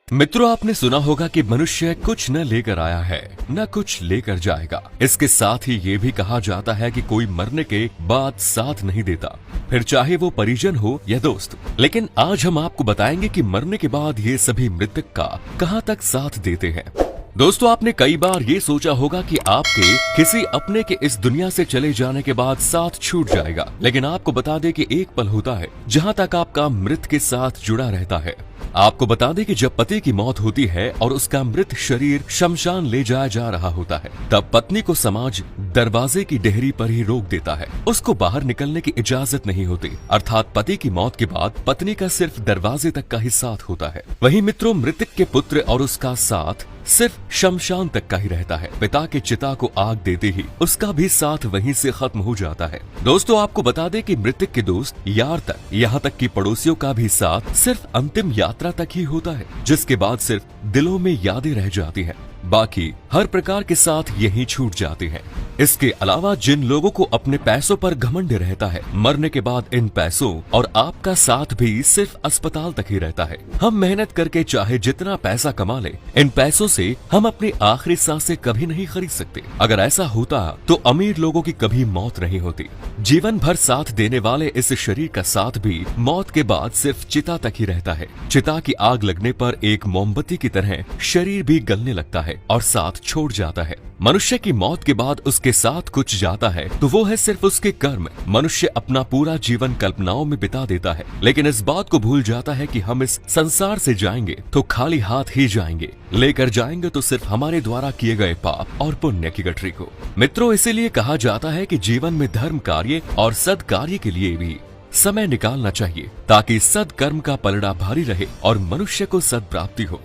मित्रों, आपने सुना होगा कि मनुष्य कुछ न लेकर आया है न कुछ लेकर जाएगा। इसके साथ ही ये भी कहा जाता है कि कोई मरने के बाद साथ नहीं देता, फिर चाहे वो परिजन हो या दोस्त। लेकिन आज हम आपको बताएंगे कि मरने के बाद ये सभी मृतक का कहां तक साथ देते हैं। दोस्तों, आपने कई बार ये सोचा होगा कि आपके किसी अपने के इस दुनिया से चले जाने के बाद साथ छूट जाएगा, लेकिन आपको बता दें कि एक पल होता है जहां तक आपका मृत के साथ जुड़ा रहता है। आपको बता दें कि जब पति की मौत होती है और उसका मृत शरीर शमशान ले जाया जा रहा होता है, तब पत्नी को समाज दरवाजे की डेहरी पर ही रोक देता है। उसको बाहर निकलने की इजाजत नहीं होती, अर्थात पति की मौत के बाद पत्नी का सिर्फ दरवाजे तक का ही साथ होता है। वहीं मित्रों, मृतक के पुत्र और उसका साथ सिर्फ शमशान तक का ही रहता है। पिता के चिता को आग देते ही उसका भी साथ वहीं से खत्म हो जाता है। दोस्तों, आपको बता दें कि मृतक के दोस्त यार तक, यहाँ तक कि पड़ोसियों का भी साथ सिर्फ अंतिम यात्रा तक ही होता है, जिसके बाद सिर्फ दिलों में यादें रह जाती हैं। बाकी हर प्रकार के साथ यहीं छूट जाते हैं। इसके अलावा जिन लोगों को अपने पैसों पर घमंड रहता है, मरने के बाद इन पैसों और आपका साथ भी सिर्फ अस्पताल तक ही रहता है। हम मेहनत करके चाहे जितना पैसा कमा ले, इन पैसों से हम अपनी आखिरी सांसें कभी नहीं खरीद सकते। अगर ऐसा होता तो अमीर लोगों की कभी मौत नहीं होती। जीवन भर साथ देने वाले इस शरीर का साथ भी मौत के बाद सिर्फ चिता तक ही रहता है। चिता की आग लगने पर एक मोमबत्ती की तरह शरीर भी गलने लगता है और साथ छोड़ जाता है। मनुष्य की मौत के बाद उसके साथ कुछ जाता है तो वो है सिर्फ उसके कर्म। मनुष्य अपना पूरा जीवन कल्पनाओं में बिता देता है, लेकिन इस बात को भूल जाता है कि हम इस संसार से जाएंगे तो खाली हाथ ही जाएंगे, लेकर जाएंगे तो सिर्फ हमारे द्वारा किए गए पाप और पुण्य की गठरी को। मित्रों, इसीलिए कहा जाता है कि जीवन में धर्म कार्य और सद कार्य के लिए भी समय निकालना चाहिए, ताकि सद कर्म का पलड़ा भारी रहे और मनुष्य को सद प्राप्ति हो।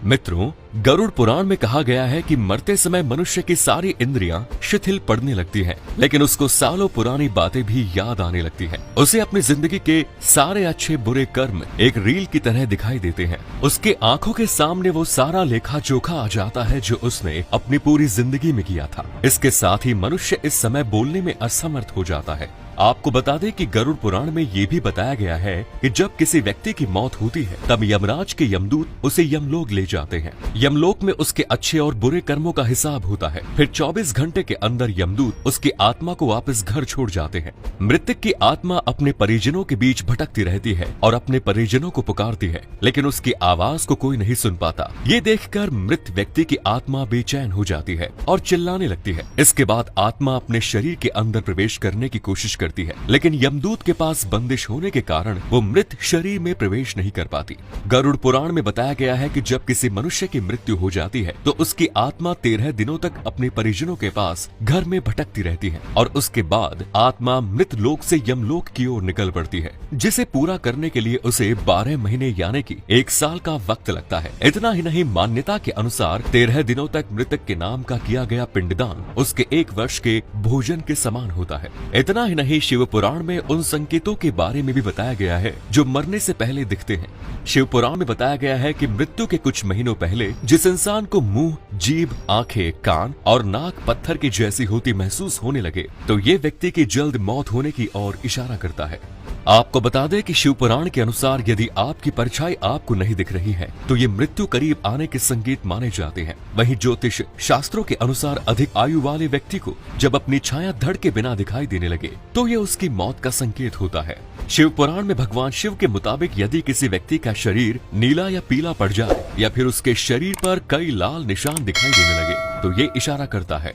मित्रों, गरुड़ पुराण में कहा गया है कि मरते समय मनुष्य की सारी इंद्रियां शिथिल पड़ने लगती हैं, लेकिन उसको सालों पुरानी बातें भी याद आने लगती हैं। उसे अपनी जिंदगी के सारे अच्छे बुरे कर्म एक रील की तरह दिखाई देते हैं। उसके आंखों के सामने वो सारा लेखा जोखा आ जाता है जो उसने अपनी पूरी जिंदगी में किया था। इसके साथ ही मनुष्य इस समय बोलने में असमर्थ हो जाता है। आपको बता दें कि गरुड़ पुराण में ये भी बताया गया है कि जब किसी व्यक्ति की मौत होती है, तब यमराज के यमदूत उसे यमलोक ले जाते हैं। यमलोक में उसके अच्छे और बुरे कर्मों का हिसाब होता है। फिर 24 घंटे के अंदर यमदूत उसकी आत्मा को वापस घर छोड़ जाते हैं। मृतक की आत्मा अपने परिजनों के बीच भटकती रहती है और अपने परिजनों को पुकारती है, लेकिन उसकी आवाज को कोई नहीं सुन पाता। ये देखकर मृत व्यक्ति की आत्मा बेचैन हो जाती है और चिल्लाने लगती है। इसके बाद आत्मा अपने शरीर के अंदर प्रवेश करने की कोशिश करती है, लेकिन यमदूत के पास बंदिश होने के कारण वो मृत शरीर में प्रवेश नहीं कर पाती। गरुड़ पुराण में बताया गया है कि जब किसी मनुष्य की मृत्यु हो जाती है तो उसकी आत्मा 13 दिनों तक अपने परिजनों के पास घर में भटकती रहती है और उसके बाद आत्मा मृत लोक से यमलोक की ओर निकल पड़ती है, जिसे पूरा करने के लिए उसे 12 महीने यानी कि 1 साल का वक्त लगता है। इतना ही नहीं, मान्यता के अनुसार 13 दिनों तक मृतक के नाम का किया गया पिंडदान उसके 1 वर्ष के भोजन के समान होता है। इतना ही नहीं, शिव पुराण में उन संकेतों के बारे में भी बताया गया है जो मरने से पहले दिखते हैं। शिव पुराण में बताया गया है कि मृत्यु के कुछ महीनों पहले जिस इंसान को मुंह, जीभ, आंखें, कान और नाक पत्थर की जैसी होती महसूस होने लगे, तो ये व्यक्ति की जल्द मौत होने की ओर इशारा करता है। आपको बता दें कि शिव पुराण के अनुसार यदि आपकी परछाई आपको नहीं दिख रही है तो ये मृत्यु करीब आने के संकेत माने जाते हैं। वहीं ज्योतिष शास्त्रों के अनुसार अधिक आयु वाले व्यक्ति को जब अपनी छाया धड़ के बिना दिखाई देने लगे तो ये उसकी मौत का संकेत होता है। शिव पुराण में भगवान शिव के मुताबिक यदि किसी व्यक्ति का शरीर नीला या पीला पड़ जाए या फिर उसके शरीर पर कई लाल निशान दिखाई देने लगे तो ये इशारा करता है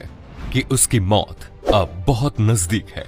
कि उसकी मौत अब बहुत नजदीक है।